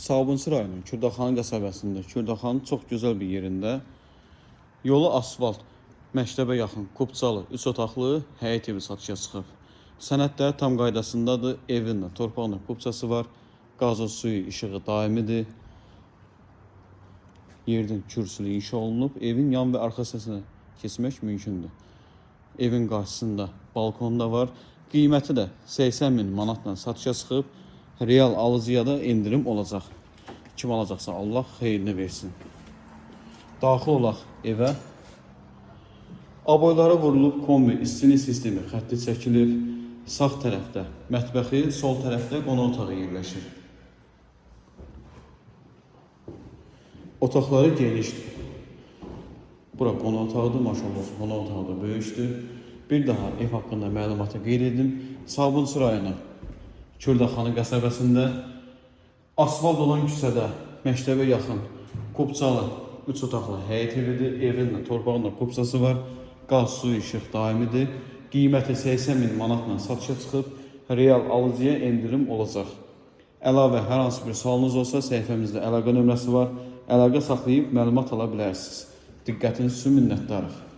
Sabunçu rayonu Kürdaxanı qəsəbəsində, Kürdaxanın çox gözəl bir yerində, yolu asfalt, məktəbə yaxın, Kupçalı, 3 otaqlı həyət evi satışa çıxıb. Sənədləri tam qaydasındadır, evində, torpağında kupçası var, qazı, suyu, işığı daimidir. Yerdən kürsülü inşa olunub, evin yan və arxa hissəsinə keçmək mümkündür. Evin qarşısında balkon da var, qiyməti də 80 min manatla satışa çıxıb. Real alıcıya da indirim olacaq. Kim alacaqsa Allah xeyrini versin. Daxil olaq evə. Aboylara vurulub kombi istini sistemi xətti çəkilir. Sağ tərəfdə mətbəxi, sol tərəfdə qonaq otağı yerləşir. Otaqları genişdir. Bura qonaq otağıdır, maşallah qonaq otağı da böyükdür. Bir daha ev haqqında məlumatı qeyd edim. Sabunçu rayonu Kürdaxanı qəsəbəsində asfalt olan küçədə məktəbə yaxın Kupçalı 3 otaqlı həyət evidir. Evində, torpağında kupçası var. Qaz, su, işıq daimidir. Qiyməti 80 min manatla satışa çıxıb. Real alıcıya endirim olacaq. Əlavə hər hansı bir sualınız olsa səhifəmizdə əlaqə nömrəsi var. Əlaqə saxlayıb məlumat ala bilərsiniz. Diqqətiniz üçün minnətdarıq.